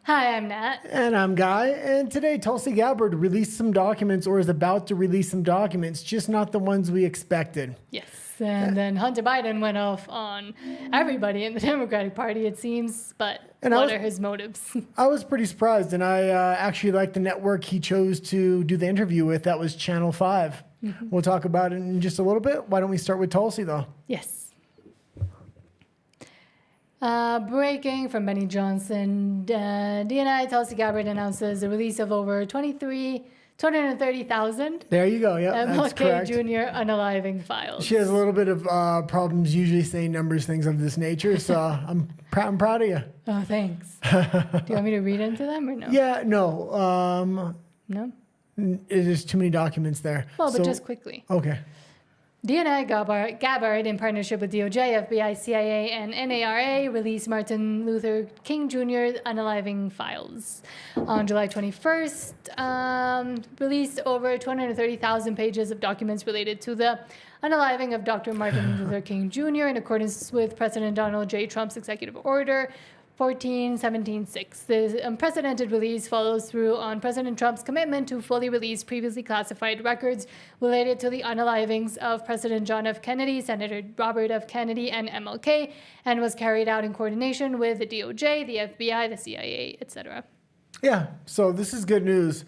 Hi, I'm Nat. And I'm Guy. And today, Tulsi Gabbard released some documents or is about to release some documents, just not the ones we expected. Yes. And then Hunter Biden went off on everybody in the Democratic Party, it seems. But what are his motives? I was pretty surprised. And I actually liked the network he chose to do the interview with. That was Channel 5. Mm-hmm. We'll talk about it in just a little bit. Why don't we start with Tulsi, though? Yes. Breaking from Benny Johnson, DNI Tulsi Gabbard announces the release of over 230,000 There you go. Yeah, that's correct. Jr. unaliving files. She has a little bit of problems usually saying numbers, things of this nature. So I'm proud of you. Oh, thanks. Do you want me to read into them or no? Yeah, no. No? There's too many documents there. Well, but just quickly. Okay. DNI Gabbard, in partnership with DOJ, FBI, CIA, and NARA, released Martin Luther King Jr. unaliving files. On July 21st, released over 230,000 pages of documents related to the unaliving of Dr. Martin Luther King Jr. in accordance with President Donald J. Trump's executive order 14-17-6. The unprecedented release follows through on President Trump's commitment to fully release previously classified records related to the unalivings of President John F. Kennedy, Senator Robert F. Kennedy, and MLK, and was carried out in coordination with the DOJ, the FBI, the CIA, etc. Yeah, so this is good news.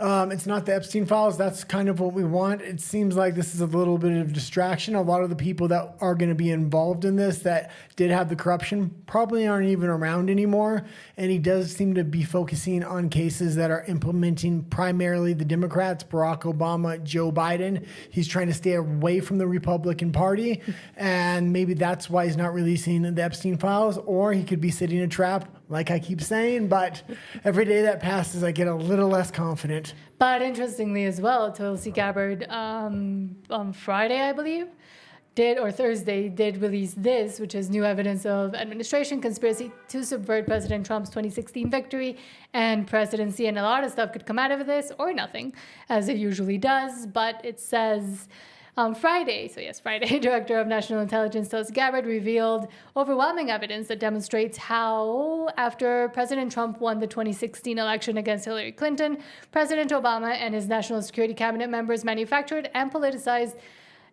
It's not the Epstein files. That's kind of what we want. It seems like this is a little bit of distraction. A lot of the people that are going to be involved in this that did have the corruption probably aren't even around anymore. And he does seem to be focusing on cases that are implementing primarily the Democrats, Barack Obama, Joe Biden. He's trying to stay away from the Republican Party. And maybe that's why he's not releasing the Epstein files. Or he could be setting a trap, like I keep saying. But every day that passes, I get a little less confident. But interestingly as well, Tulsi Gabbard on Friday, I believe, Thursday, did release this, which is new evidence of administration conspiracy to subvert President Trump's 2016 victory and presidency. And a lot of stuff could come out of this or nothing, as it usually does. But it says Friday, Director of National Intelligence Tulsi Gabbard revealed overwhelming evidence that demonstrates how, after President Trump won the 2016 election against Hillary Clinton, President Obama and his national security cabinet members manufactured and politicized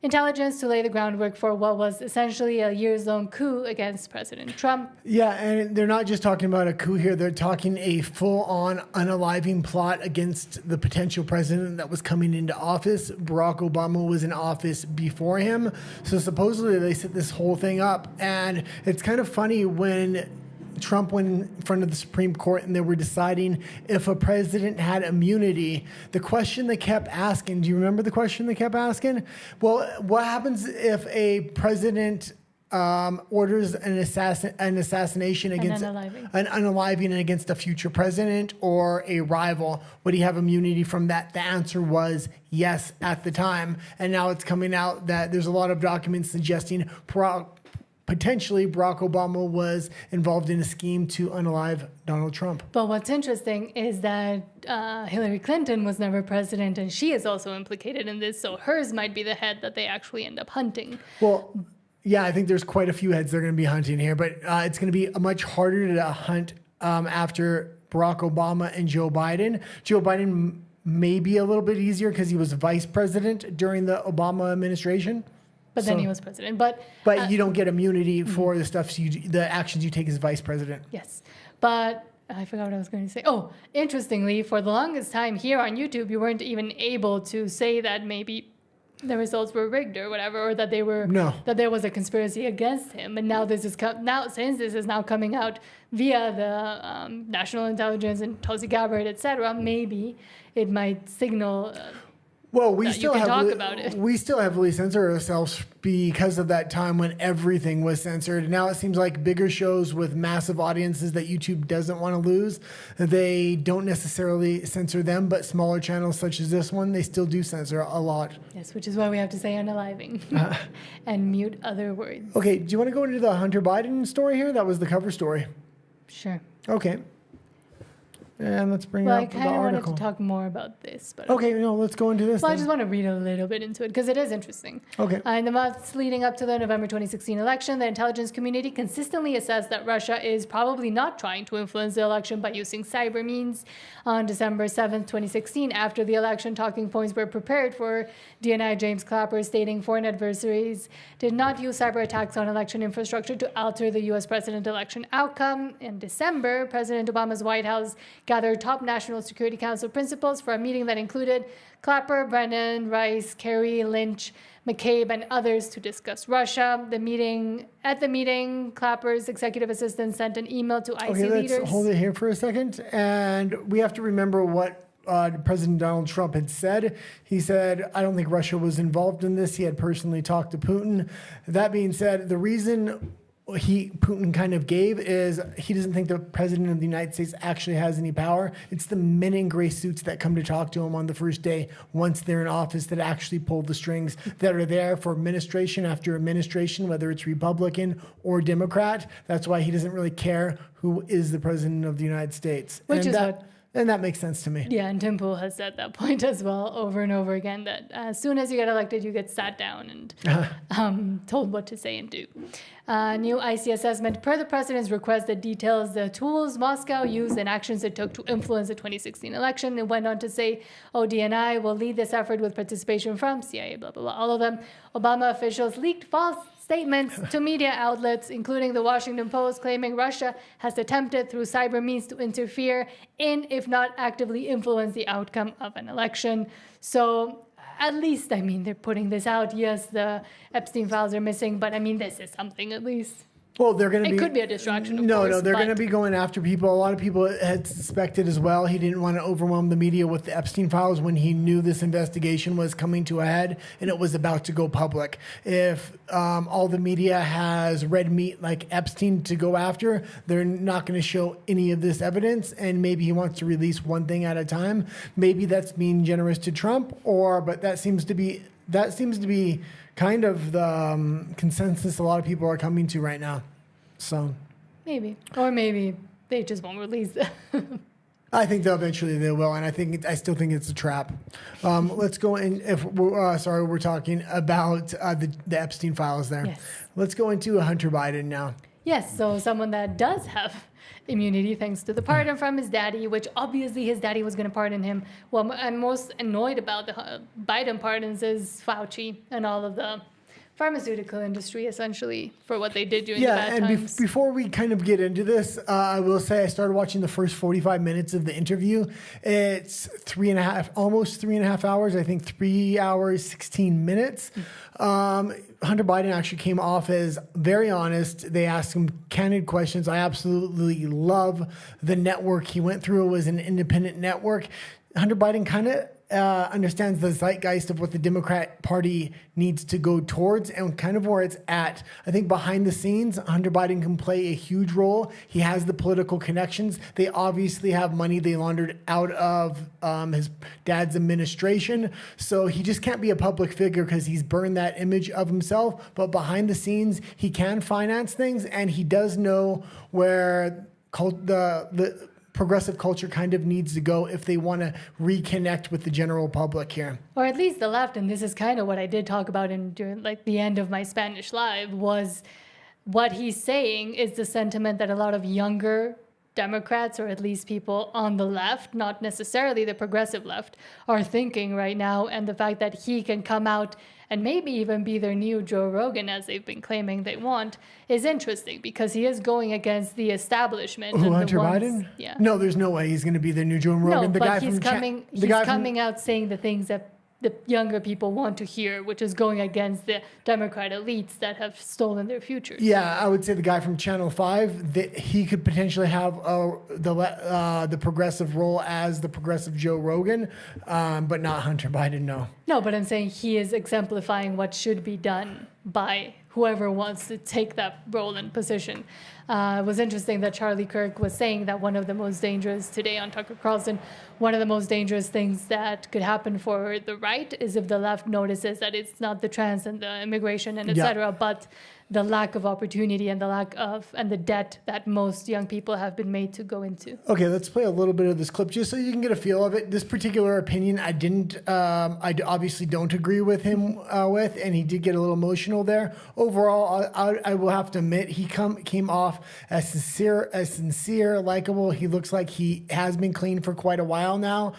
intelligence to lay the groundwork for what was essentially a years-long coup against President Trump. Yeah, and they're not just talking about a coup here. They're talking a full-on unaliving plot against the potential president that was coming into office. Barack Obama was in office before him. So supposedly they set this whole thing up. And it's kind of funny when Trump went in front of the Supreme Court and they were deciding if a president had immunity. The question they kept asking, do you remember the question they kept asking? Well, what happens if a president orders an assassination against an unaliving against a future president or a rival? Would he have immunity from that? The answer was yes at the time. And now it's coming out that there's a lot of documents suggesting potentially Barack Obama was involved in a scheme to unalive Donald Trump. But what's interesting is that Hillary Clinton was never president, and she is also implicated in this, so hers might be the head that they actually end up hunting. Well, yeah, I think there's quite a few heads they're going to be hunting here, but it's going to be much harder to hunt after Barack Obama and Joe Biden. Joe Biden may be a little bit easier because he was vice president during the Obama administration. But then he was president. But you don't get immunity for the actions you take as vice president. Yes. But I forgot what I was going to say. Oh, interestingly, for the longest time here on YouTube, you weren't even able to say that maybe the results were rigged or whatever, or that that there was a conspiracy against him. And now since this is now coming out via the National Intelligence and Tulsi Gabbard, etc., maybe it might signal. Well, we still heavily censor ourselves because of that time when everything was censored. Now it seems like bigger shows with massive audiences that YouTube doesn't want to lose, they don't necessarily censor them, but smaller channels such as this one, they still do censor a lot. Yes, which is why we have to say unaliving and mute other words. Okay, do you want to go into the Hunter Biden story here? That was the cover story. Sure. Okay. And let's bring Well, I up the kind of wanted article. to talk more about this, but Okay, no, let's go into this. well, I then. just want to read a little bit into it because it is interesting. Okay. In the months leading up to the November 2016 election, the intelligence community consistently assessed that Russia is probably not trying to influence the election by using cyber means. On December 7th, 2016, after the election, talking points were prepared for DNI James Clapper, stating foreign adversaries did not use cyber attacks on election infrastructure to alter the U.S. president election outcome. In December, President Obama's White House gathered top National Security Council principals for a meeting that included Clapper, Brennan, Rice, Kerry, Lynch, McCabe, and others to discuss Russia. At the meeting, Clapper's executive assistant sent an email to IC Okay, leaders. let's hold it here for a second. And we have to remember what President Donald Trump had said. He said, I don't think Russia was involved in this. He had personally talked to Putin. That being said, the reason Putin kind of gave is he doesn't think the president of the United States actually has any power. It's the men in gray suits that come to talk to him on the first day once they're in office that actually pull the strings, that are there for administration after administration, whether it's Republican or Democrat. That's why he doesn't really care who is the president of the United States. Which is what And that makes sense to me. Yeah, and Tim Pool has said that point as well over and over again, that as soon as you get elected, you get sat down and told what to say and do. New IC assessment per the president's request that details the tools Moscow used and actions it took to influence the 2016 election. It went on to say, ODNI will lead this effort with participation from CIA, blah, blah, blah, all of them. Obama officials leaked false statements to media outlets, including the Washington Post, claiming Russia has attempted through cyber means to interfere in, if not actively influence, the outcome of an election. So at least, I mean, they're putting this out. Yes, the Epstein files are missing, but I mean, this is something at least. Well, they're going to be. It could be a distraction, of No, course, no, they're but- going to be going after people. A lot of people had suspected as well. He didn't want to overwhelm the media with the Epstein files when he knew this investigation was coming to a head and it was about to go public. If all the media has red meat like Epstein to go after, they're not going to show any of this evidence. And maybe he wants to release one thing at a time. Maybe that's being generous to Trump, but that seems to be kind of the consensus a lot of people are coming to right now. So Maybe. Or maybe they just won't release it. I think that eventually they will, and I still think it's a trap. Let's go in. If we're talking about the Epstein files there. Yes. Let's go into Hunter Biden now. Yes, so someone that does have immunity thanks to the pardon from his daddy, which obviously his daddy was going to pardon him. What I'm most annoyed about the Biden pardons is Fauci and all of the pharmaceutical industry, essentially, for what they did during the bad times. Before we kind of get into this, I will say I started watching the first 45 minutes of the interview. It's almost 3.5 hours. I think 3 hours, 16 minutes. Hunter Biden actually came off as very honest. They asked him candid questions. I absolutely love the network he went through. It was an independent network. Hunter Biden kind of understands the zeitgeist of what the Democrat Party needs to go towards and kind of where it's at. I think behind the scenes, Hunter Biden can play a huge role. He has the political connections. They obviously have money they laundered out of his dad's administration. So he just can't be a public figure because he's burned that image of himself. But behind the scenes, he can finance things, and he does know where the progressive culture kind of needs to go if they want to reconnect with the general public here. Or at least the left, and this is kind of what I did talk about during like the end of my Spanish live, was what he's saying is the sentiment that a lot of younger Democrats, or at least people on the left, not necessarily the progressive left, are thinking right now. And the fact that he can come out and maybe even be their new Joe Rogan, as they've been claiming they want, is interesting because he is going against the establishment. Who, and Hunter the ones, Biden? Yeah. No, there's no way he's going to be the new Joe Rogan. No, the but guy he's from coming. the guy from- coming out saying the things that the younger people want to hear, which is going against the Democrat elites that have stolen their futures. Yeah, I would say the guy from Channel 5, that he could potentially have the progressive role as the progressive Joe Rogan, but not Hunter Biden, no. No, but I'm saying he is exemplifying what should be done by whoever wants to take that role and position. It was interesting that Charlie Kirk was saying that one of the most dangerous, today on Tucker Carlson, one of the most dangerous things that could happen for the right is if the left notices that it's not the trans and the immigration and et Yeah. cetera, but the lack of opportunity and the debt that most young people have been made to go into. Okay, let's play a little bit of this clip just so you can get a feel of it. This particular opinion, I obviously don't agree with him with, and he did get a little emotional there. Overall, I will have to admit he came off as sincere, likable. He looks like he has been clean for quite a while now.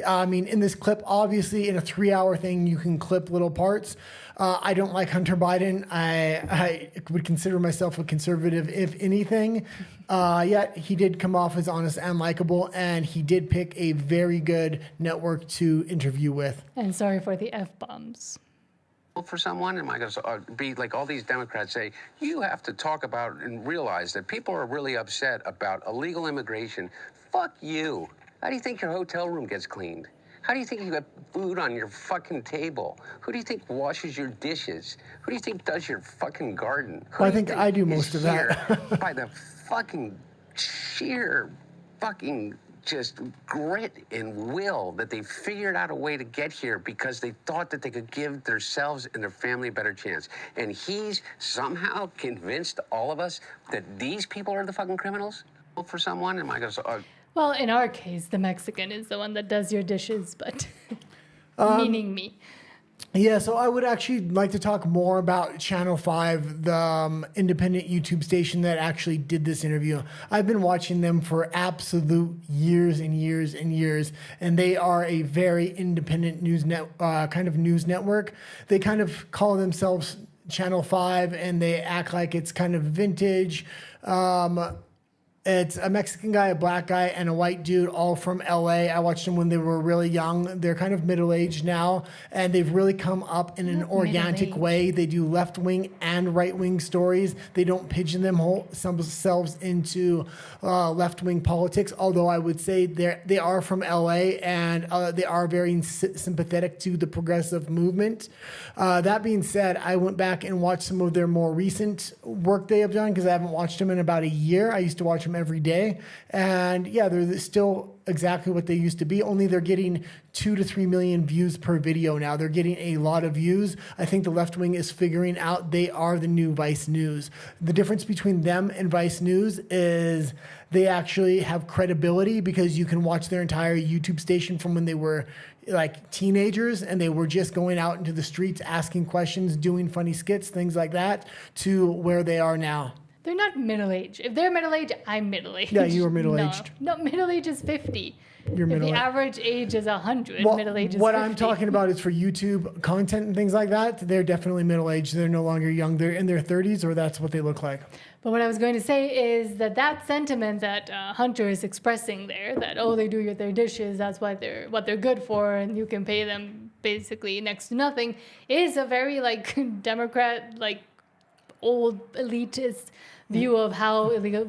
I mean, in this clip, obviously, in a 3-hour thing, you can clip little parts. I don't like Hunter Biden. I would consider myself a conservative, if anything. Yet he did come off as honest and likable, and he did pick a very good network to interview with. And sorry for the F-bombs. For someone, am I going to be like all these Democrats say, you have to talk about and realize that people are really upset about illegal immigration. Fuck you. How do you think your hotel room gets cleaned? How do you think you got food on your fucking table? Who do you think washes your dishes? Who do you think does your fucking garden? Well, I think I do most of that. By the fucking sheer fucking just grit and will that they figured out a way to get here because they thought that they could give themselves and their family a better chance. And he's somehow convinced all of us that these people are the fucking criminals? For someone, am I going to... Well, in our case, the Mexican is the one that does your dishes, but meaning me. Yeah, so I would actually like to talk more about Channel 5, the independent YouTube station that actually did this interview. I've been watching them for absolute years and years and years, and they are a very independent news network. They kind of call themselves Channel 5, and they act like it's kind of vintage. It's a Mexican guy, a black guy, and a white dude, all from LA. I watched them when they were really young. They're kind of middle-aged now, and they've really come up in an organic way. They do left-wing and right-wing stories. They don't pigeon themselves into left-wing politics, although I would say they are from LA, and they are very sympathetic to the progressive movement. That being said, I went back and watched some of their more recent work they have done because I haven't watched them in about a year. I used to watch them every day, and yeah, they're still exactly what they used to be, only they're getting 2 to 3 million views per video now. They're getting a lot of views. I think the left wing is figuring out they are the new Vice News. The difference between them and Vice News is they actually have credibility because you can watch their entire YouTube station from when they were like teenagers and they were just going out into the streets asking questions, doing funny skits, things like that, to where they are now. They're not middle-aged. If they're middle-aged, I'm middle-aged. Yeah, you are middle-aged. No, middle-age is 50. You're if middle-aged. the average age is 100, Well, middle age is what 50. I'm talking about is for YouTube content and things like that. They're definitely middle-aged. They're no longer young. They're in their 30s, or that's what they look like. But what I was going to say is that sentiment that Hunter is expressing there, that, oh, they do their dishes, that's what they're good for, and you can pay them basically next to nothing, is a very, like, Democrat, like, old elitist view of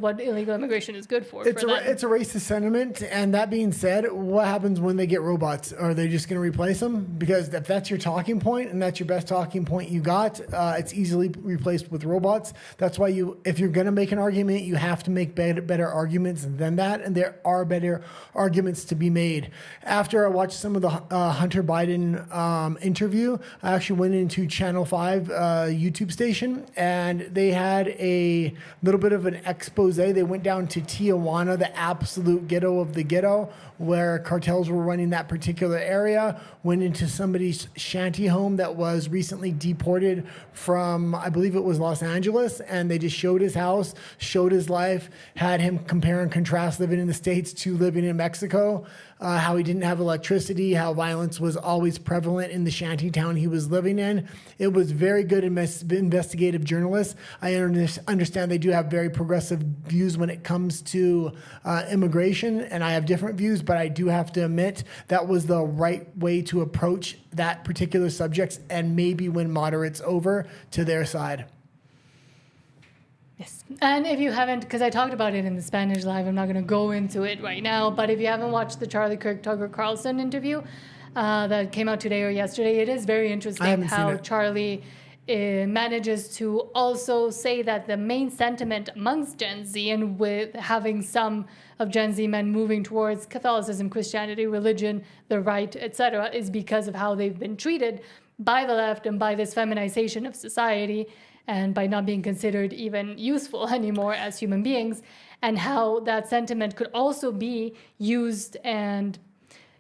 what illegal immigration is good for. It's a racist sentiment. And that being said, what happens when they get robots? Are they just going to replace them? Because if that's your talking point and that's your best talking point you got, it's easily replaced with robots. That's why if you're going to make an argument, you have to make better arguments than that. And there are better arguments to be made. After I watched some of the Hunter Biden interview, I actually went into Channel 5 YouTube station, and they had a little bit of an expose. They went down to Tijuana, the absolute ghetto of the ghetto, where cartels were running that particular area, went into somebody's shanty home that was recently deported from, I believe it was Los Angeles, and they just showed his house, showed his life, had him compare and contrast living in the States to living in Mexico, how he didn't have electricity, how violence was always prevalent in the shanty town he was living in. It was very good investigative journalists. I understand they do have very progressive views when it comes to immigration, and I have different views, but I do have to admit that was the right way to approach that particular subject and maybe win moderates over to their side. Yes. And if you haven't, because I talked about it in the Spanish Live, I'm not going to go into it right now, but if you haven't watched the Charlie Kirk Tucker Carlson interview that came out today or yesterday, it is very interesting how Charlie manages to also say that the main sentiment amongst Gen Z, and with having some of Gen Z men moving towards Catholicism, Christianity, religion, the right, etc., is because of how they've been treated by the left and by this feminization of society. and by not being considered even useful anymore as human beings, and how that sentiment could also be used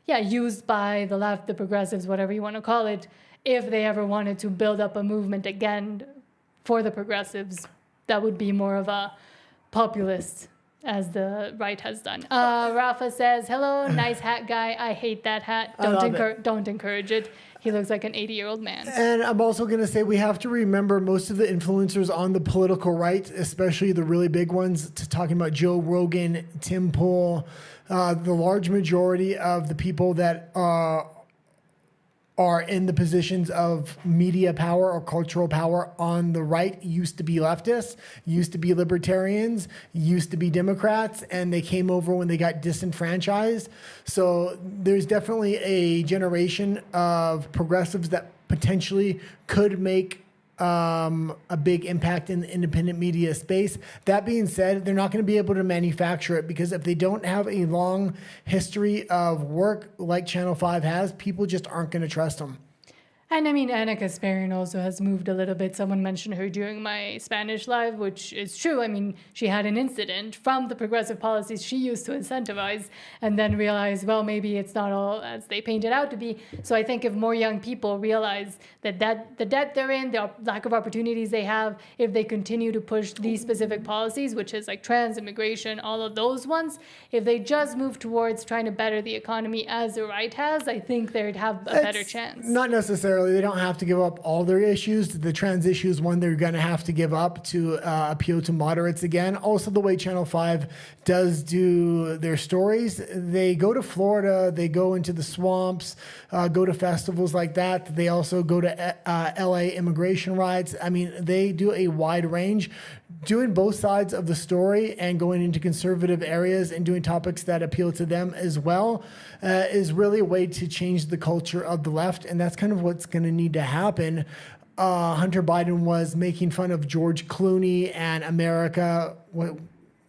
used by the left, the progressives, whatever you want to call it, if they ever wanted to build up a movement again for the progressives that would be more of a populist, as the right has done. Rafa says, hello, nice hat guy. I hate that hat. Don't encourage it. He looks like an 80-year-old man. And I'm also going to say we have to remember most of the influencers on the political right, especially the really big ones, talking about Joe Rogan, Tim Pool, the large majority of the people that are in the positions of media power or cultural power on the right used to be leftists, used to be libertarians, used to be Democrats, and they came over when they got disenfranchised. So there's definitely a generation of progressives that potentially could make a big impact in the independent media space. That being said, they're not going to be able to manufacture it because if they don't have a long history of work like Channel 5 has, people just aren't going to trust them. And I mean, Anna Kasparian also has moved a little bit. Someone mentioned her during my Spanish live, which is true. I mean, she had an incident from the progressive policies she used to incentivize and then realized, well, maybe it's not all as they paint it out to be. So I think if more young people realize that the debt they're in, the lack of opportunities they have, if they continue to push these specific policies, which is like trans, immigration, all of those ones, if they just move towards trying to better the economy as the right has, I think they'd have a better chance. Not necessarily. They don't have to give up all their issues. The trans issue is one they're going to have to give up to appeal to moderates again. Also, the way Channel 5 does do their stories, they go to Florida, they go into the swamps, go to festivals like that. They also go to LA immigration rights. I mean, they do a wide range, doing both sides of the story and going into conservative areas and doing topics that appeal to them as well is really a way to change the culture of the left. And that's kind of what's going to need to happen. Hunter Biden was making fun of George Clooney and America.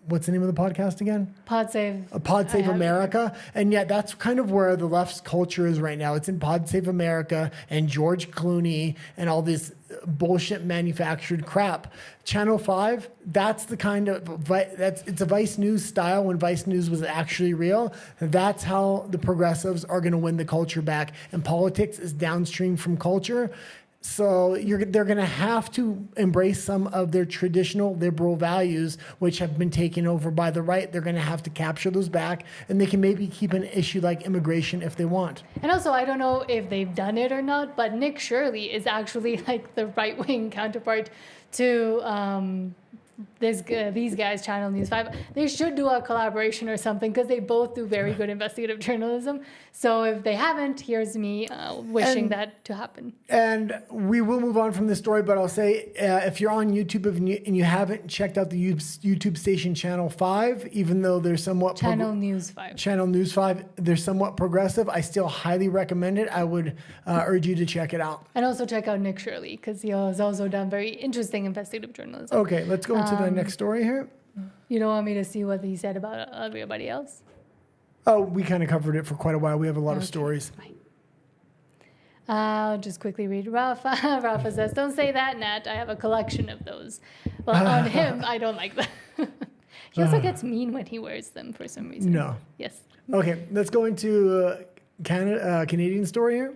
What's the name of the podcast again? Pod Save. Pod Save America. And yet that's kind of where the left's culture is right now. It's in Pod Save America and George Clooney and all this bullshit manufactured crap. Channel 5, that's the kind of, it's a Vice News style when Vice News was actually real. That's how the progressives are going to win the culture back. And politics is downstream from culture. So they're going to have to embrace some of their traditional liberal values, which have been taken over by the right. They're going to have to capture those back, and they can maybe keep an issue like immigration if they want. And also, I don't know if they've done it or not, but Nick Shirley is actually like the right-wing counterpart to these guys, Channel News 5. They should do a collaboration or something because they both do very good investigative journalism. So if they haven't, here's me wishing that to happen. And we will move on from this story, but I'll say if you're on YouTube and you haven't checked out the YouTube station Channel 5, even though they're somewhat... Channel News 5. Channel News 5, they're somewhat progressive. I still highly recommend it. I would urge you to check it out. And also check out Nick Shirley because he has also done very interesting investigative journalism. Okay, let's go into the next story here. You don't want me to see what he said about everybody else? Oh, we kind of covered it for quite a while. We have a lot of stories. Fine. I'll just quickly read Rafa. Rafa says, don't say that, Nat. I have a collection of those. Well, on him, I don't like that. He also gets mean when he wears them for some reason. No. Yes. Okay, let's go into Canadian story here.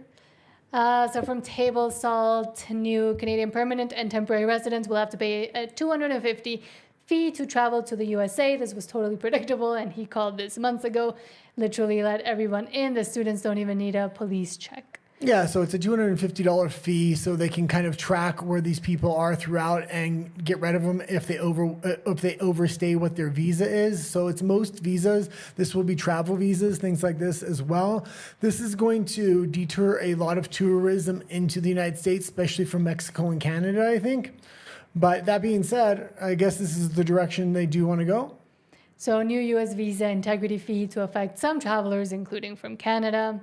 So from table salt, new Canadian permanent and temporary residents will have to pay a $250 fee to travel to the USA. This was totally predictable, and he called this months ago. Literally let everyone in. The students don't even need a police check. Yeah, so it's a $250 fee, so they can kind of track where these people are throughout and get rid of them if they overstay what their visa is. So it's most visas. This will be travel visas, things like this as well. This is going to deter a lot of tourism into the United States, especially from Mexico and Canada, I think. But that being said, I guess this is the direction they do want to go. So new U.S. visa integrity fee to affect some travelers, including from Canada.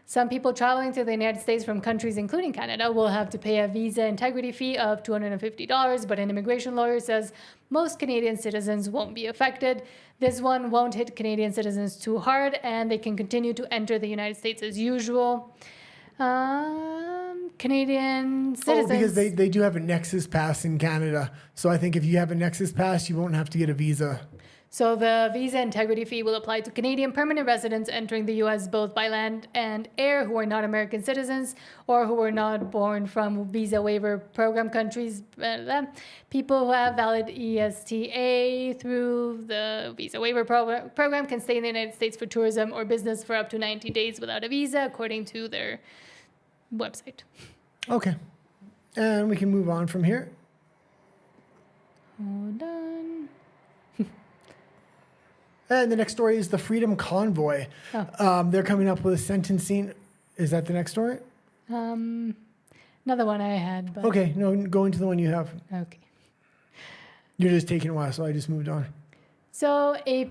Some people traveling to the United States from countries including Canada will have to pay a visa integrity fee of $250, but an immigration lawyer says most Canadian citizens won't be affected. This one won't hit Canadian citizens too hard, and they can continue to enter the United States as usual. Canadian citizens. because they do have a Nexus Pass in Canada. So I think if you have a Nexus Pass, you won't have to get a visa. So the visa integrity fee will apply to Canadian permanent residents entering the U.S. both by land and air who are not American citizens or who are not born from visa waiver program countries. People who have valid ESTA through the visa waiver program can stay in the United States for tourism or business for up to 90 days without a visa, according to their website. Okay. And we can move on from here. Hold on. And the next story is the Freedom Convoy. They're coming up with a sentencing. Is that the next story? Another one I had, but Okay, no, go into the one you have. okay. You're just taking a while, so I just moved on. So the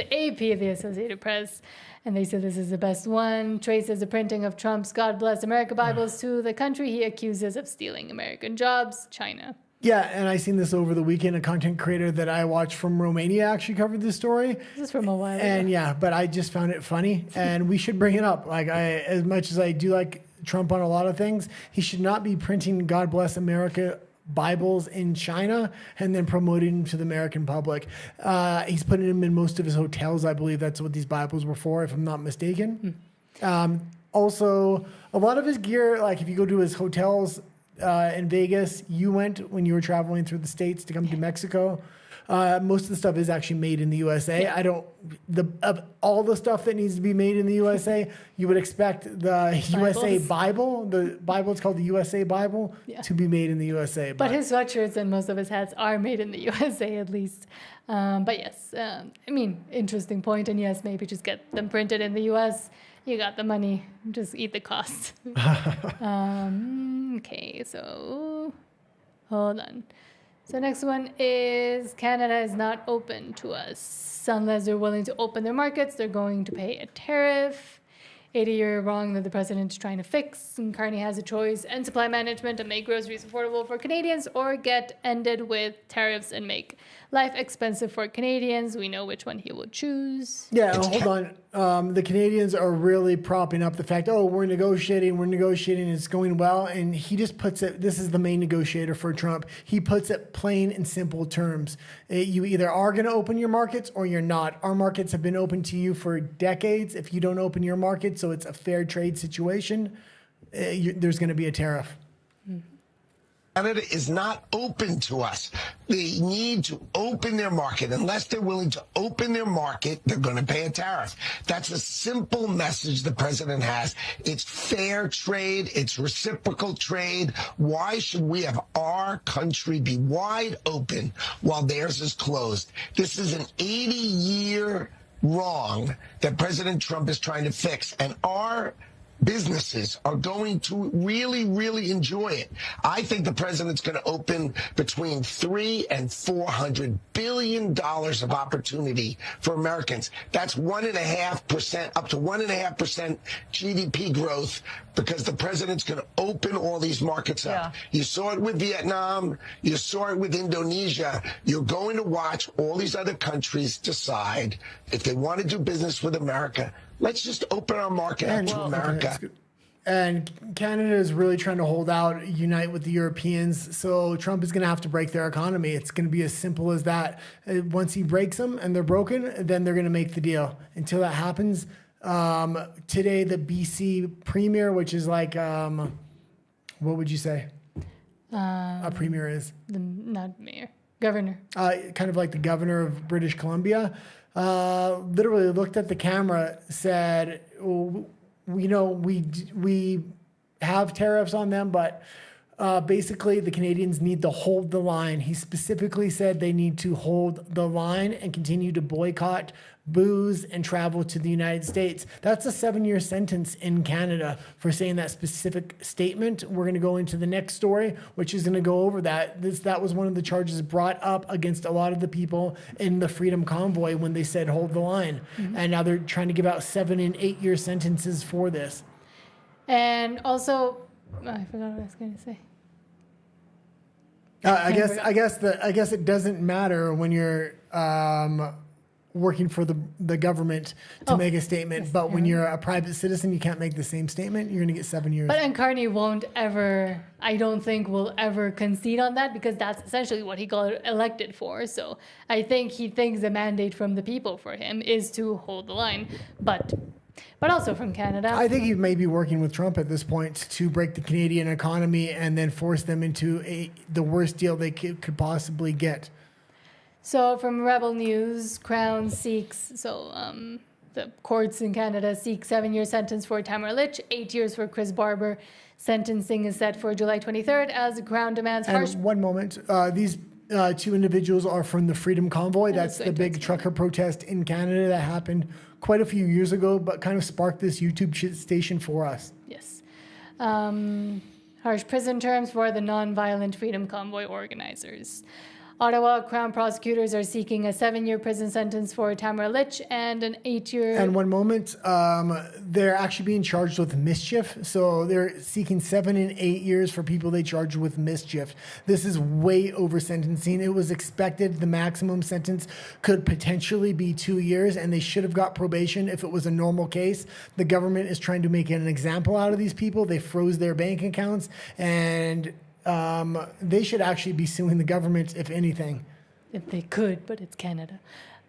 AP, the Associated Press, and they said this is the best one, traces the printing of Trump's God Bless America Bibles to the country he accuses of stealing American jobs, China. Yeah, and I seen this over the weekend. A content creator that I watch from Romania actually covered this story. This is from a while ago. And yeah, but I just found it funny, and we should bring it up. Like as much as I do like Trump on a lot of things, he should not be printing "God Bless America" Bibles in China and then promoting them to the American public. He's putting them in most of his hotels. I believe that's what these Bibles were for, if I'm not mistaken. Also, a lot of his gear, like if you go to his hotels in Vegas, you went when you were traveling through the States to come to Mexico. Most of the stuff is actually made in the USA. Of all the stuff that needs to be made in the USA, you would expect the USA Bible, the Bible is called the USA Bible, to be made in the USA. But his sweatshirts and most of his hats are made in the USA at least. But yes, I mean, interesting point. And yes, maybe just get them printed in the US. You got the money, just eat the cost. Okay, so hold on. So next one is Canada is not open to us. Unless they're willing to open their markets, they're going to pay a tariff. 80-year wrong that the president's trying to fix. And Carney has a choice: end supply management and make groceries affordable for Canadians, or get ended with tariffs and make life expensive for Canadians. We know which one he will choose. Yeah, hold on. The Canadians are really propping up the fact, we're negotiating, it's going well. And he just puts it, this is the main negotiator for Trump. He puts it plain and simple terms. You either are going to open your markets or you're not. Our markets have been open to you for decades. If you don't open your market, so it's a fair trade situation, there's going to be a tariff. Canada is not open to us. They need to open their market. Unless they're willing to open their market, they're going to pay a tariff. That's a simple message the president has. It's fair trade. It's reciprocal trade. Why should we have our country be wide open while theirs is closed? This is an 80-year wrong that President Trump is trying to fix, and our businesses are going to really, really enjoy it. I think the president's going to open between $300 and $400 billion of opportunity for Americans. That's 1.5%, up to 1.5% GDP growth, because the president's going to open all these markets up. You saw it with Vietnam. You saw it with Indonesia. You're going to watch all these other countries decide if they want to do business with America. Let's just open our market up to America. And Canada is really trying to hold out, unite with the Europeans. So Trump is going to have to break their economy. It's going to be as simple as that. Once he breaks them and they're broken, then they're going to make the deal. Until that happens, today the BC Premier, which is like, what would you say a Premier is? Not mayor, governor. Kind of like the governor of British Columbia. Literally looked at the camera, said, we have tariffs on them, but basically the Canadians need to hold the line. He specifically said they need to hold the line and continue to boycott booze and travel to the United States. That's a 7-year sentence in Canada for saying that specific statement. We're going to go into the next story, which is going to go over that. That was one of the charges brought up against a lot of the people in the Freedom Convoy when they said hold the line. Mm-hmm. And now they're trying to give out 7 and 8 year sentences for this. And also, I forgot what I was going to say. I guess it doesn't matter when you're working for the government to make a statement. But when you're a private citizen, you can't make the same statement. You're going to get 7 years. But Carney won't ever, I don't think will ever concede on that because that's essentially what he got elected for. So I think he thinks the mandate from the people for him is to hold the line. But also from Canada. I think he may be working with Trump at this point to break the Canadian economy and then force them into the worst deal they could possibly get. So from Rebel News, Crown seeks, the courts in Canada seek 7-year sentence for Tamara Lich, 8 years for Chris Barber. Sentencing is set for July 23rd as the Crown demands harsh... And 1 moment, these two individuals are from the Freedom Convoy. That's the big trucker protest in Canada that happened quite a few years ago, but kind of sparked this YouTube station for us. Yes. Harsh prison terms for the non-violent Freedom Convoy organizers. Ottawa Crown prosecutors are seeking a 7-year prison sentence for Tamara Lich and an 8-year... And 1 moment, they're actually being charged with mischief. So they're seeking 7 and 8 years for people they charged with mischief. This is way over sentencing. It was expected the maximum sentence could potentially be 2 years, and they should have got probation if it was a normal case. The government is trying to make an example out of these people. They froze their bank accounts, and... they should actually be suing the government, if anything. If they could, but it's Canada.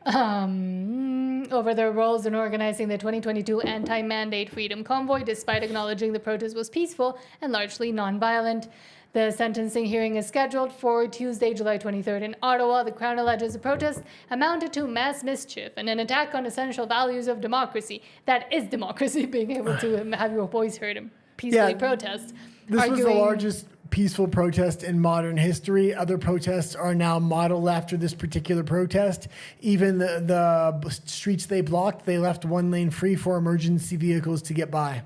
Over their roles in organizing the 2022 anti-mandate Freedom Convoy, despite acknowledging the protest was peaceful and largely non-violent. The sentencing hearing is scheduled for Tuesday, July 23rd in Ottawa. The Crown alleges the protest amounted to mass mischief and an attack on essential values of democracy. That is democracy, being able to have your voice heard and peacefully protest. This was the largest peaceful protest in modern history. Other protests are now modeled after this particular protest. Even the streets they blocked, they left one lane free for emergency vehicles to get by.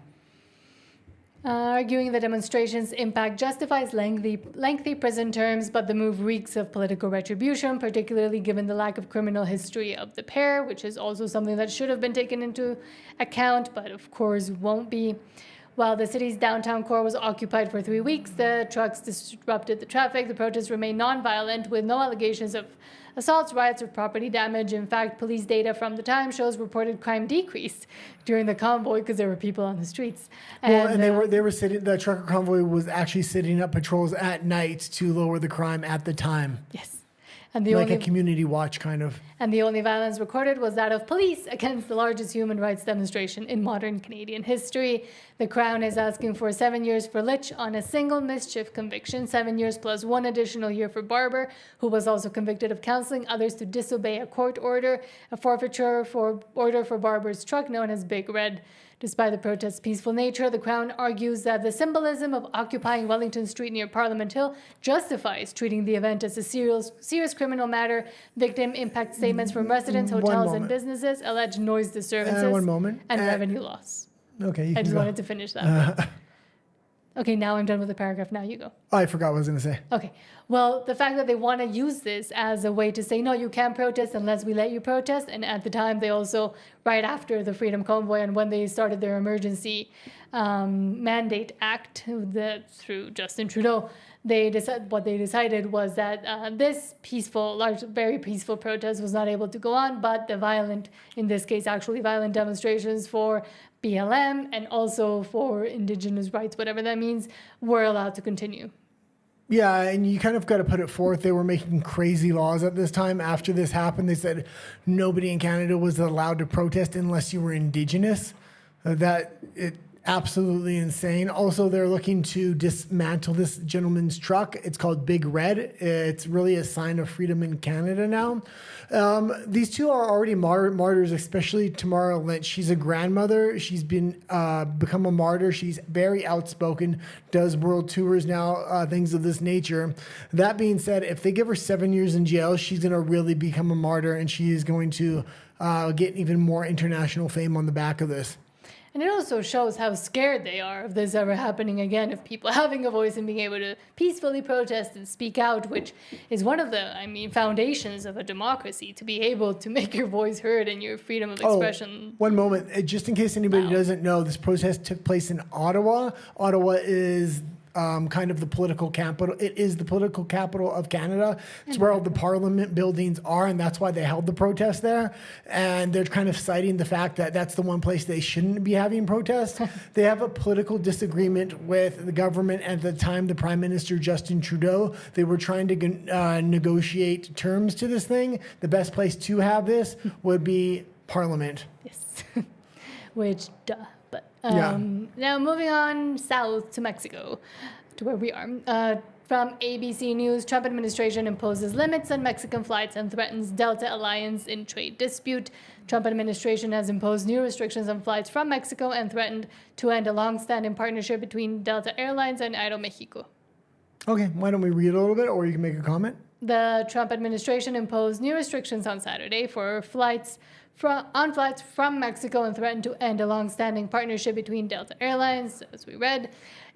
Arguing the demonstration's impact justifies lengthy prison terms, but the move reeks of political retribution, particularly given the lack of criminal history of the pair, which is also something that should have been taken into account, but of course won't be. While the city's downtown core was occupied for 3 weeks, the trucks disrupted the traffic. The protests remained non-violent with no allegations of assaults, riots, or property damage. In fact, police data from the time shows reported crime decreased during the convoy because there were people on the streets. And they were sitting. The trucker convoy was actually setting up patrols at night to lower the crime at the time. Yes. And a community watch kind of. And the only violence recorded was that of police against the largest human rights demonstration in modern Canadian history. The Crown is asking for 7 years for Lich on a single mischief conviction, 7 years plus 1 additional year for Barber, who was also convicted of counseling others to disobey a court order, a forfeiture order for Barber's truck known as Big Red. Despite the protest's peaceful nature, the Crown argues that the symbolism of occupying Wellington Street near Parliament Hill justifies treating the event as a serious criminal matter. Victim impact statements from residents, hotels, and businesses allege noise disturbances and revenue loss. Okay, I just wanted to finish that. Okay, now I'm done with the paragraph. Now you go. Oh, I forgot what I was going to say. Okay. Well, the fact that they want to use this as a way to say, no, you can't protest unless we let you protest. And at the time, they also, right after the Freedom Convoy and when they started their emergency mandate act through Justin Trudeau, what they decided was that this very peaceful protest was not able to go on, but the violent, in this case, actually violent demonstrations for BLM and also for Indigenous rights, whatever that means, were allowed to continue. Yeah, and you kind of got to put it forth. They were making crazy laws at this time. After this happened, they said nobody in Canada was allowed to protest unless you were Indigenous. Absolutely insane. Also, they're looking to dismantle this gentleman's truck. It's called Big Red. It's really a sign of freedom in Canada now. These two are already martyrs, especially Tamara Lynch. She's a grandmother. She's become a martyr. She's very outspoken, does world tours now, things of this nature. That being said, if they give her 7 years in jail, she's going to really become a martyr, and she is going to get even more international fame on the back of this. And it also shows how scared they are of this ever happening again, of people having a voice and being able to peacefully protest and speak out, which is one of the, foundations of a democracy, to be able to make your voice heard and your freedom of expression. 1 moment. Just in case anybody doesn't know, this protest took place in Ottawa. Ottawa is kind of the political capital. It is the political capital of Canada. It's where all the parliament buildings are, and that's why they held the protest there. And they're kind of citing the fact that that's the one place they shouldn't be having protests. They have a political disagreement with the government. At the time, the Prime Minister, Justin Trudeau, they were trying to negotiate terms to this thing. The best place to have this would be Parliament. Yes. Which, duh. But Yeah. now moving on south to Mexico, to where we are. From ABC News, Trump administration imposes limits on Mexican flights and threatens Delta alliance in trade dispute. Trump administration has imposed new restrictions on flights from Mexico and threatened to end a long-standing partnership between Delta Airlines and Aeromexico. Okay, why don't we read a little bit, or you can make a comment? The Trump administration imposed new restrictions on Saturday for flights from Mexico and threatened to end a long-standing partnership between Delta Airlines, as we read,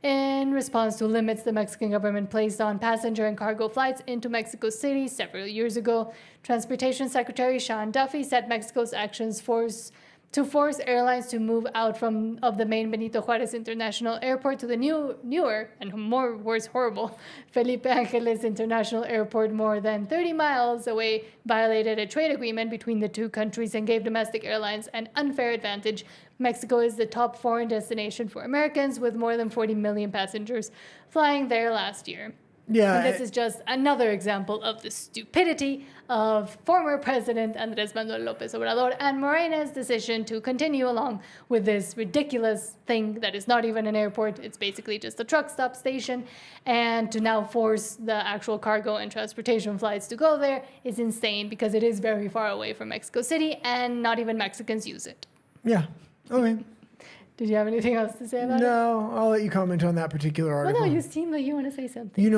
in response to limits the Mexican government placed on passenger and cargo flights into Mexico City several years ago. Transportation Secretary Sean Duffy said Mexico's actions force airlines to move out of the main Benito Juarez International Airport to the newer and worse horrible Felipe Ángeles International Airport, more than 30 miles away, violated a trade agreement between the two countries and gave domestic airlines an unfair advantage. Mexico is the top foreign destination for Americans, with more than 40 million passengers flying there last year. Yeah. And this is just another example of the stupidity of former President Andrés Manuel López Obrador and Morena's decision to continue along with this ridiculous thing that is not even an airport. It's basically just a truck stop station. And to now force the actual cargo and transportation flights to go there is insane, because it is very far away from Mexico City and not even Mexicans use it. Yeah. Okay. Did you have anything else to say about it? No, I'll let you comment on that particular Well, article. no, you seem like you want to say something. You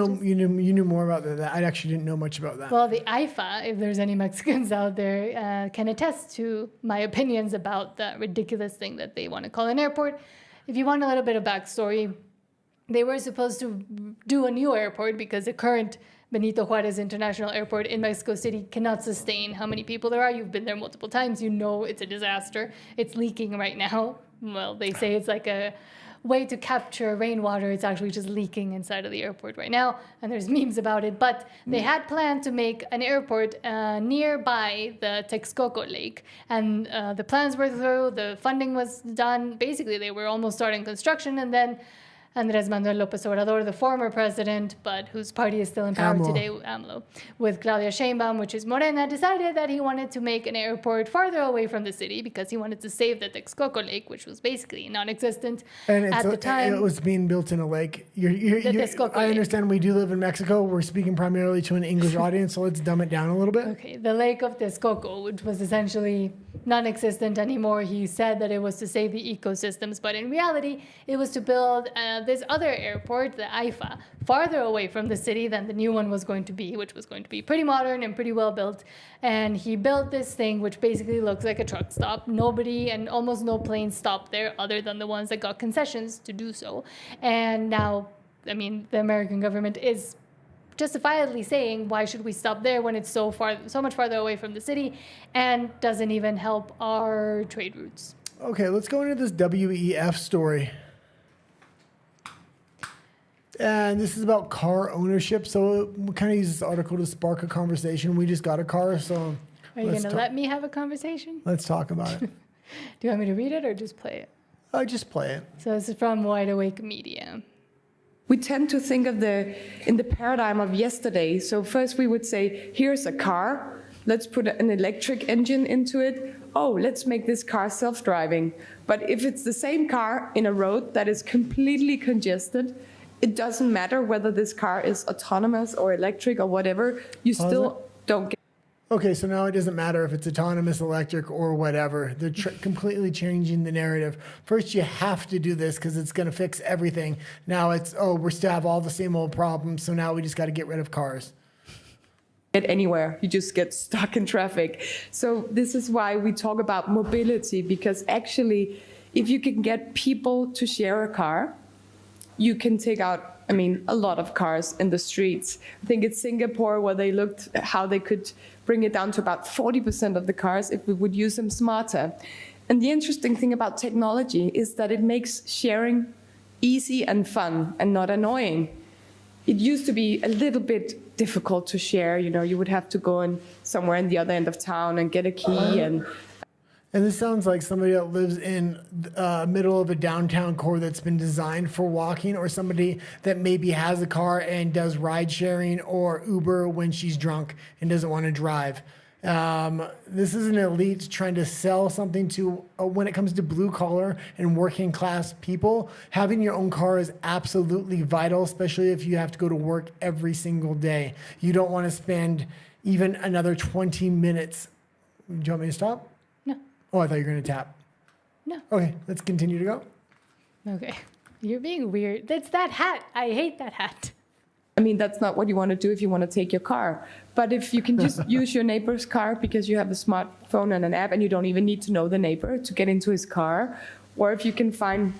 knew more about that. I actually didn't know much about that. Well, the IFA, if there's any Mexicans out there, can attest to my opinions about that ridiculous thing that they want to call an airport. If you want a little bit of backstory, they were supposed to do a new airport because the current Benito Juarez International Airport in Mexico City cannot sustain how many people there are. You've been there multiple times. You know it's a disaster. It's leaking right now. Well, they say it's like a way to capture rainwater. It's actually just leaking inside of the airport right now, and there's memes about it. But they had planned to make an airport nearby the Texcoco Lake, and the plans were through, the funding was done. Basically, they were almost starting construction, and then Andrés Manuel López Obrador, the former president, but whose party is still in power today, AMLO, with Claudia Sheinbaum, which is Morena, decided that he wanted to make an airport farther away from the city because he wanted to save the Texcoco Lake, which was basically non-existent at the time. It was being built in a lake. Texcoco I Lake. understand we do live in Mexico. We're speaking primarily to an English audience, so let's dumb it down a little bit. Okay, the Lake of Texcoco, which was essentially non-existent anymore. He said that it was to save the ecosystems, but in reality, it was to build this other airport, the IFA, farther away from the city than the new one was going to be, which was going to be pretty modern and pretty well built. And he built this thing, which basically looks like a truck stop. Nobody and almost no planes stopped there other than the ones that got concessions to do so. And now, I mean, the American government is justifiably saying, why should we stop there when it's so much farther away from the city and doesn't even help our trade routes? Okay, let's go into this WEF story. And this is about car ownership. So we kind of use this article to spark a conversation. We just got a car, so Are you going to let me have a conversation? let's talk about it. Do you want me to read it or just play it? Just play it. So this is from Wide Awake Media. We tend to think of in the paradigm of yesterday. So first we would say, here's a car, let's put an electric engine into it. Oh, let's make this car self-driving. But if it's the same car in a road that is completely congested, it doesn't matter whether this car is autonomous or electric or whatever, you still don't get. Okay, so now it doesn't matter if it's autonomous, electric, or whatever. They're completely changing the narrative. First, you have to do this because it's going to fix everything. Now it's, we still have all the same old problems, so now we just got to get rid of cars. Get anywhere, you just get stuck in traffic. So this is why we talk about mobility, because actually, if you can get people to share a car, you can take out, a lot of cars in the streets. I think it's Singapore where they looked at how they could bring it down to about 40% of the cars if we would use them smarter. And the interesting thing about technology is that it makes sharing easy and fun and not annoying. It used to be a little bit difficult to share. You would have to go in somewhere in the other end of town and get a key. And this sounds like somebody that lives in the middle of a downtown core that's been designed for walking, or somebody that maybe has a car and does ride sharing or Uber when she's drunk and doesn't want to drive. This is an elite trying to sell something to, when it comes to blue collar and working class people. Having your own car is absolutely vital, especially if you have to go to work every single day. You don't want to spend even another 20 minutes. Do you want me to stop? No. Oh, I thought you were going to tap. No. Okay, let's continue to go. Okay. You're being weird. That's that hat. I hate that hat. I mean, that's not what you want to do if you want to take your car. But if you can just use your neighbor's car because you have a smartphone and an app and you don't even need to know the neighbor to get into his car, or if you can find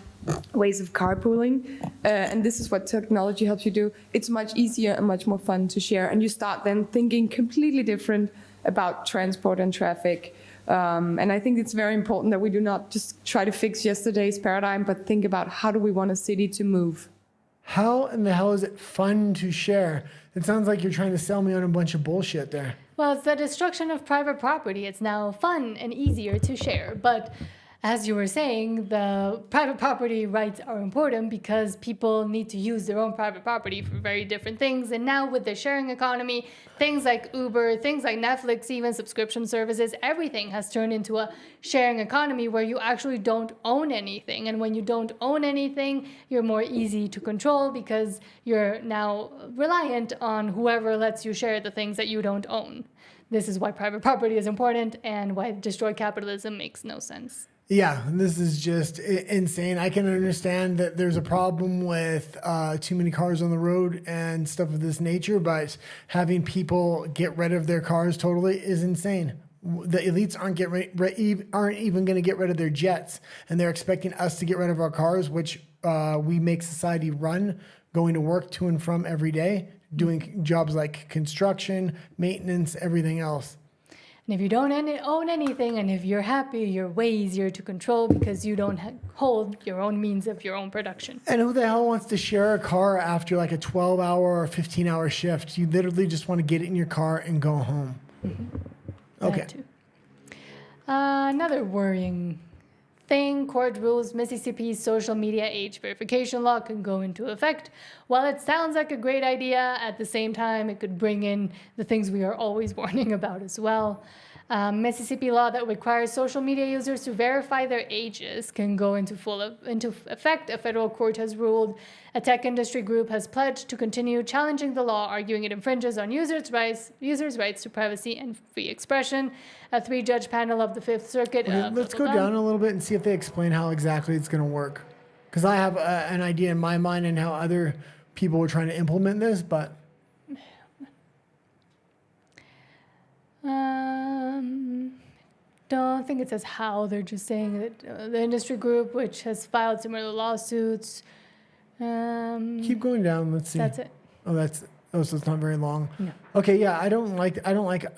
ways of carpooling, and this is what technology helps you do, it's much easier and much more fun to share. And you start then thinking completely different about transport and traffic. And I think it's very important that we do not just try to fix yesterday's paradigm, but think about how do we want a city to move. How in the hell is it fun to share? It sounds like you're trying to sell me on a bunch of bullshit there. Well, it's the destruction of private property. It's now fun and easier to share. But as you were saying, the private property rights are important because people need to use their own private property for very different things. And now with the sharing economy, things like Uber, things like Netflix, even subscription services, everything has turned into a sharing economy where you actually don't own anything. And when you don't own anything, you're more easy to control because you're now reliant on whoever lets you share the things that you don't own. This is why private property is important and why destroy capitalism makes no sense. Yeah, this is just insane. I can understand that there's a problem with too many cars on the road and stuff of this nature, but having people get rid of their cars totally is insane. The elites aren't even going to get rid of their jets, and they're expecting us to get rid of our cars, which we make society run, going to work to and from every day, doing jobs like construction, maintenance, everything else. And if you don't own anything, and if you're happy, you're way easier to control because you don't hold your own means of your own production. And who the hell wants to share a car after like a 12-hour or 15-hour shift? You literally just want to get in your car and go home. Mm-hmm. Okay. That too. Another worrying thing, court rules Mississippi's social media age verification law can go into effect. While it sounds like a great idea, at the same time, it could bring in the things we are always warning about as well. Mississippi law that requires social media users to verify their ages can go into effect. A federal court has ruled. A tech industry group has pledged to continue challenging the law, arguing it infringes on users' rights to privacy and free expression. A 3-judge panel of the Fifth Circuit. Let's go down a little bit and see if they explain how exactly it's going to work. Because I have an idea in my mind and how other people were trying to implement this, but... Don't think it says how. They're just saying that the industry group, which has filed similar lawsuits. Keep going down. Let's see. That's it. So it's not very long. No. Okay, yeah, I don't like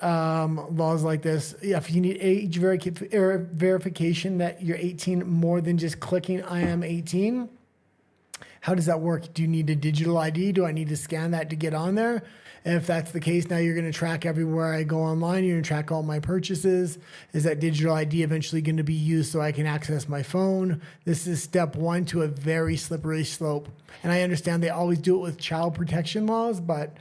laws like this. Yeah, if you need age verification that you're 18 more than just clicking I am 18, how does that work? Do you need a digital ID? Do I need to scan that to get on there? And if that's the case, now you're going to track everywhere I go online. You're going to track all my purchases. Is that digital ID eventually going to be used so I can access my phone? This is step one to a very slippery slope. And I understand they always do it with child protection laws, but...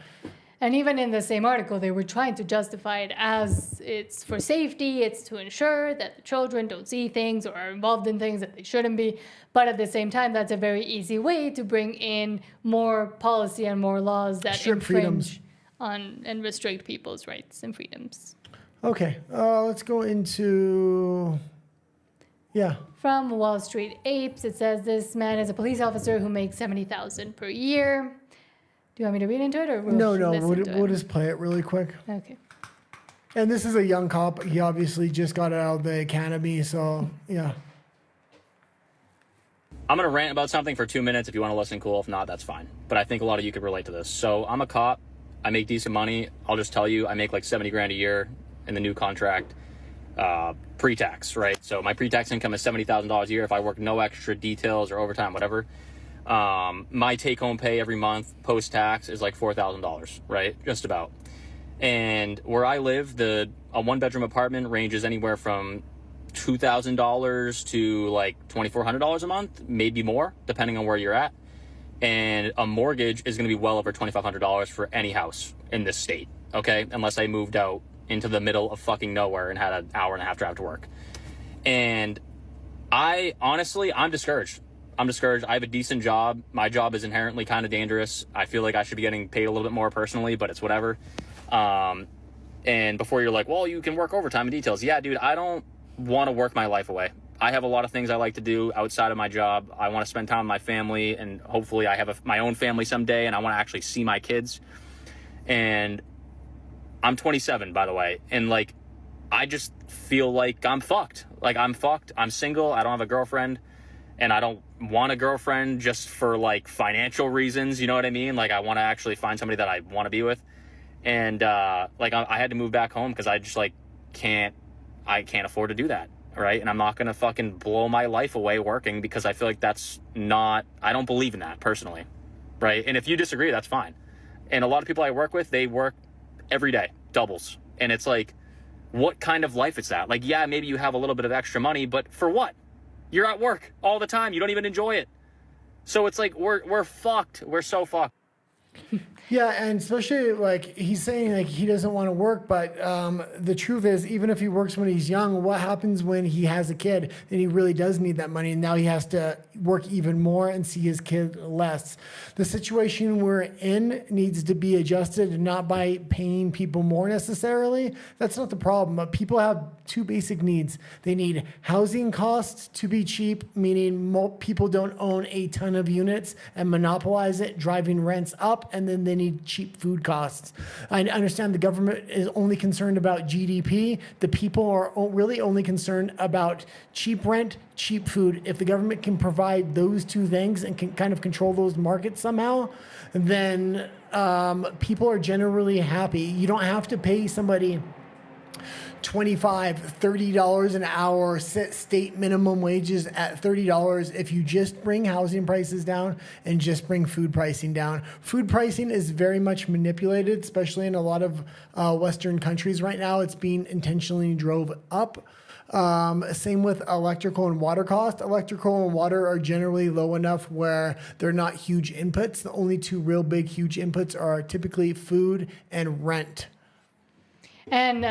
And even in the same article, they were trying to justify it as it's for safety, it's to ensure that the children don't see things or are involved in things that they shouldn't be. But at the same time, that's a very easy way to bring in more policy and more laws that infringe on and restrict people's rights and freedoms. Okay, let's go into... Yeah. From Wall Street Apes, it says this man is a police officer who makes $70,000 per year. Do you want me to read into it, or No, we'll just play it really quick. Okay. And this is a young cop. He obviously just got out of the academy, so yeah. I'm going to rant about something for 2 minutes. If you want to listen, cool. If not, that's fine. But I think a lot of you could relate to this. So I'm a cop. I make decent money. I'll just tell you, I make like 70 grand a year in the new contract, pre-tax, right? So my pre-tax income is $70,000 a year if I work no extra details or overtime, whatever. My take-home pay every month post-tax is like $4,000, right? Just about. And where I live, a one-bedroom apartment ranges anywhere from $2,000 to like $2,400 a month, maybe more, depending on where you're at. And a mortgage is going to be well over $2,500 for any house in this state, okay? Unless I moved out into the middle of fucking nowhere and had an hour and a half drive to work. And I'm discouraged. I'm discouraged. I have a decent job. My job is inherently kind of dangerous. I feel like I should be getting paid a little bit more personally, but it's whatever. And before you're like, well, you can work overtime in details. Yeah, dude, I don't want to work my life away. I have a lot of things I like to do outside of my job. I want to spend time with my family, and hopefully I have my own family someday, and I want to actually see my kids. And I'm 27, by the way. And like, I just feel like I'm fucked. Like, I'm fucked. I'm single. I don't have a girlfriend. And I don't want a girlfriend just for like financial reasons. You know what I mean? Like, I want to actually find somebody that I want to be with. And like, I had to move back home because I just like can't afford to do that. Right. And I'm not going to fucking blow my life away working, because I feel like I don't believe in that personally. Right. And if you disagree, that's fine. And a lot of people I work with, they work every day, doubles. And it's like, what kind of life is that? Like, yeah, maybe you have a little bit of extra money, but for what? You're at work all the time. You don't even enjoy it. So it's like, we're fucked. We're so fucked. Yeah, and especially like he's saying like he doesn't want to work, but the truth is, even if he works when he's young, what happens when he has a kid and he really does need that money, and now he has to work even more and see his kid less? The situation we're in needs to be adjusted, not by paying people more necessarily. That's not the problem, but people have two basic needs. They need housing costs to be cheap, meaning people don't own a ton of units and monopolize it, driving rents up, and then they need cheap food costs. I understand the government is only concerned about GDP. The people are really only concerned about cheap rent, cheap food. If the government can provide those two things and can kind of control those markets somehow, then people are generally happy. You don't have to pay somebody $25, $30 an hour, set state minimum wages at $30 if you just bring housing prices down and just bring food pricing down. Food pricing is very much manipulated, especially in a lot of Western countries right now. It's being intentionally drove up. Same with electrical and water cost. Electrical and water are generally low enough where they're not huge inputs. The only two real big huge inputs are typically food and rent. And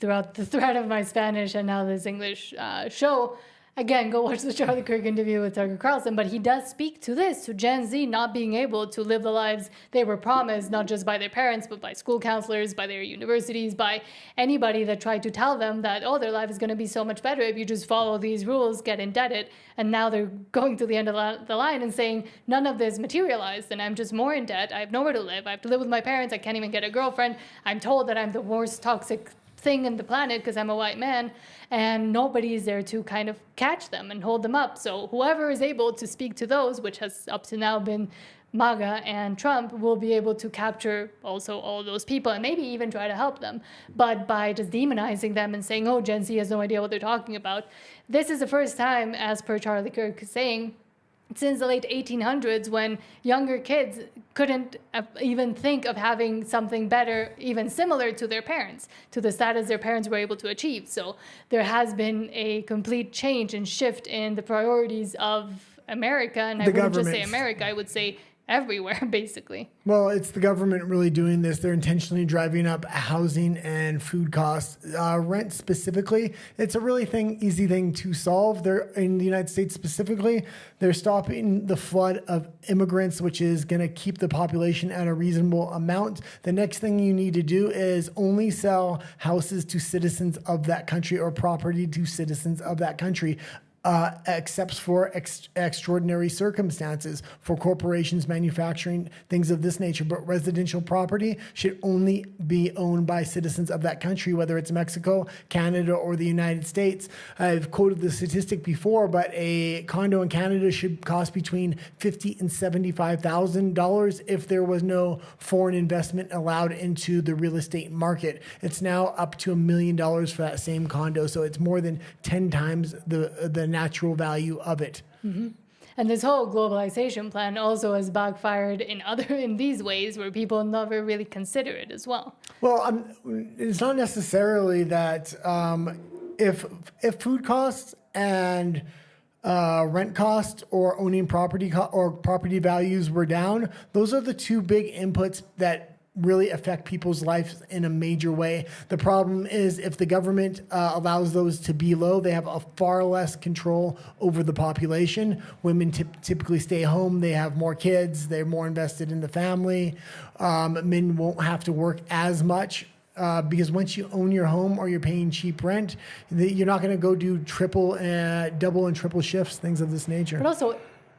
throughout the thread of my Spanish and now this English show, again, go watch the Charlie Kirk interview with Tucker Carlson, but he does speak to this, to Gen Z not being able to live the lives they were promised, not just by their parents, but by school counselors, by their universities, by anybody that tried to tell them that, oh, their life is going to be so much better if you just follow these rules, get indebted. And now they're going to the end of the line and saying, none of this materialized, and I'm just more in debt. I have nowhere to live. I have to live with my parents. I can't even get a girlfriend. I'm told that I'm the worst toxic thing in the planet because I'm a white man, and nobody is there to kind of catch them and hold them up. So whoever is able to speak to those, which has up to now been MAGA and Trump, will be able to capture also all those people and maybe even try to help them. But by just demonizing them and saying, oh, Gen Z has no idea what they're talking about, this is the first time, as per Charlie Kirk saying, since the late 1800s, when younger kids couldn't even think of having something better, even similar to their parents, to the status their parents were able to achieve. So there has been a complete change and shift in the priorities of America. And I wouldn't just say America, I would say everywhere, basically. Well, it's the government really doing this. They're intentionally driving up housing and food costs. Rent specifically, it's a really easy thing to solve. They're in the United States specifically, they're stopping the flood of immigrants, which is going to keep the population at a reasonable amount. The next thing you need to do is only sell houses to citizens of that country or property to citizens of that country. Except for extraordinary circumstances for corporations manufacturing things of this nature. But residential property should only be owned by citizens of that country, whether it's Mexico, Canada, or the United States. I've quoted the statistic before, but a condo in Canada should cost between $50,000 and $75,000 if there was no foreign investment allowed into the real estate market. It's now up to $1 million for that same condo, so it's more than 10 times the natural value of it. Mm-hmm. And this whole globalization plan also has backfired in these ways where people never really consider it as well. Well, it's not necessarily that if food costs and rent cost or owning property or property values were down, those are the two big inputs that really affect people's lives in a major way. The problem is if the government allows those to be low, they have a far less control over the population. Women typically stay home. They have more kids. They're more invested in the family. Men won't have to work as much. Because once you own your home or you're paying cheap rent, you're not going to go do double and triple shifts, things of this nature. But also,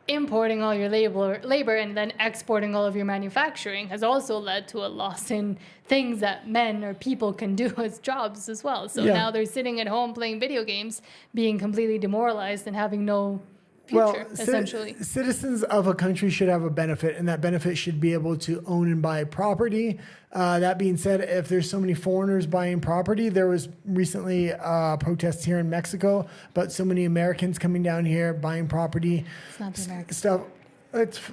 importing all your labor and then exporting all of your manufacturing has also led to a loss in things that men or people can do as jobs as well. So now they're sitting at home playing video games, being completely demoralized and having no future, essentially. Citizens of a country should have a benefit, and that benefit should be able to own and buy property. That being said, if there's so many foreigners buying property, there was recently protests here in Mexico about so many Americans coming down here buying property. It's not the American Stuff.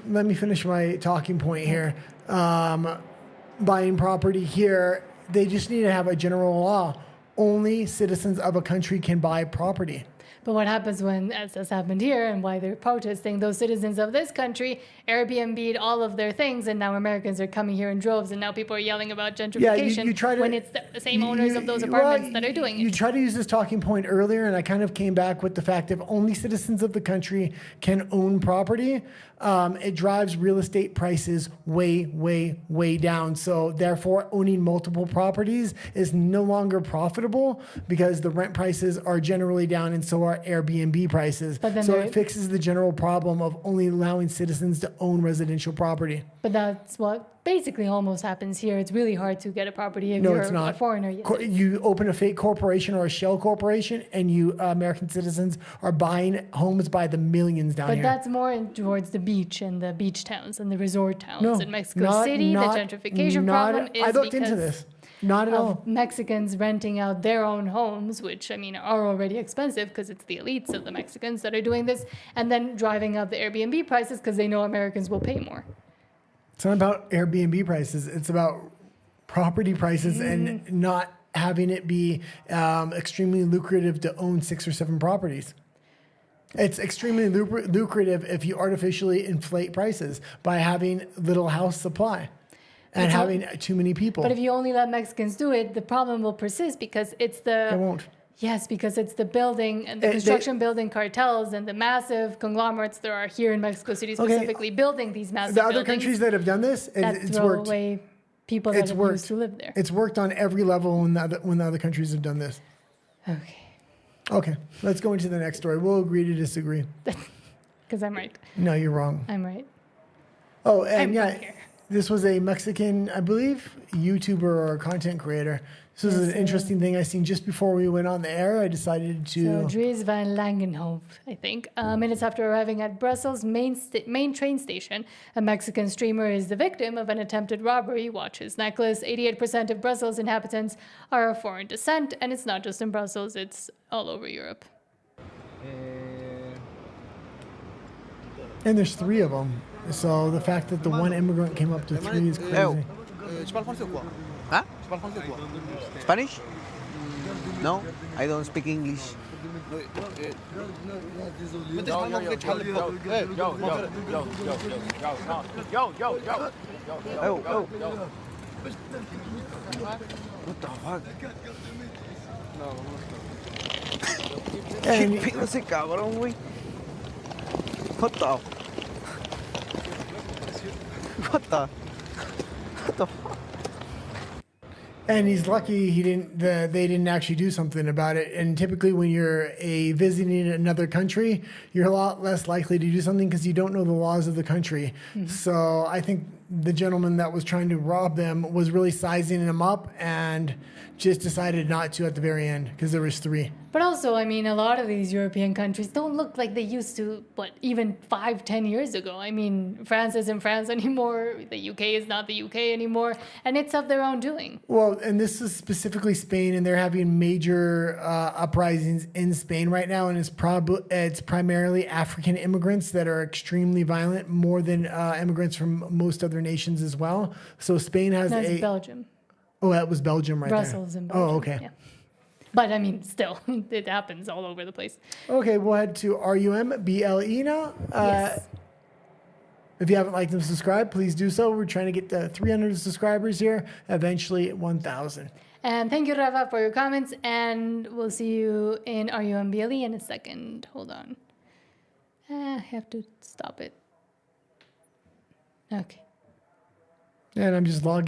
Let me finish my talking point here. Buying property here, they just need to have a general law. Only citizens of a country can buy property. But what happens when, as has happened here and why they're protesting, those citizens of this country Airbnb'd all of their things, and now Americans are coming here in droves, and now people are yelling about gentrification you try to, when it's the same owners of those apartments that are doing it. You tried to use this talking point earlier, and I kind of came back with the fact if only citizens of the country can own property, it drives real estate prices way, way, way down. So therefore, owning multiple properties is no longer profitable because the rent prices are generally down, and so are Airbnb prices. So it fixes the general problem of only allowing citizens to own residential property. But that's what basically almost happens here. It's really hard to get a property if you're a foreigner. You open a fake corporation or a shell corporation, and you American citizens are buying homes by the millions down here. But that's more towards the beach and the beach towns and the resort towns in Mexico City. The gentrification problem is I looked into this. Not at all. Mexicans renting out their own homes, which, I mean, are already expensive because it's the elites of the Mexicans that are doing this, and then driving up the Airbnb prices because they know Americans will pay more. It's not about Airbnb prices. It's about property prices and not having it be extremely lucrative to own 6 or 7 properties. It's extremely lucrative if you artificially inflate prices by having little house supply. And having too many people. But if you only let Mexicans do it, the problem will persist because it's the... It won't. Yes, because it's the building and the building cartels and the massive conglomerates there are here in Mexico City specifically building these massive buildings. The other countries that have done this, it's worked. Away people that have used to live there. It's worked on every level when the other countries have done this. Okay, let's go into the next story. We'll agree to disagree. Because I'm right. No, you're wrong. I'm right. Oh, and this was a Mexican, I believe, YouTuber or content creator. This was an interesting thing I seen just before we went on the air. I decided to... So, Dries van Langenhoven, I think. Minutes after arriving at Brussels' main train station, a Mexican streamer is the victim of an attempted robbery. Watch his necklace. 88% of Brussels inhabitants are of foreign descent, and it's not just in Brussels, it's all over Europe. And there's 3 of them. So the fact that the one immigrant came up to 3 is crazy. Tu parles français ou quoi? Hein? Tu parles français ou quoi? Spanish? No, I don't speak English. What the fuck? ¿Qué pedo ese cabrón, güey? What the? What the fuck? And he's lucky they didn't actually do something about it. And typically when you're visiting another country, you're a lot less likely to do something because you don't know the laws of the country. So I think the gentleman that was trying to rob them was really sizing them up and just decided not to at the very end because there was 3. But also, I mean, a lot of these European countries don't look like they used to, even 5-10 years ago. I mean, France isn't France anymore. The UK is not the UK anymore. And it's of their own doing. Well, and this is specifically Spain, and they're having major uprisings in Spain right now, and it's primarily African immigrants that are extremely violent, more than immigrants from most other nations as well. So Spain has That's Belgium. Oh, that was Belgium right Brussels there. and Belgium. Oh, okay. Yeah. But I mean, still, it happens all over the place. Okay, we'll head to RUMBLE now. Yes. If you haven't liked and subscribed, please do so. We're trying to get to 300 subscribers here, eventually 1,000. And thank you, Rafa, for your comments. And we'll see you in RUMBLE in a second. Hold on. I have to stop it. Okay. And I'm just logging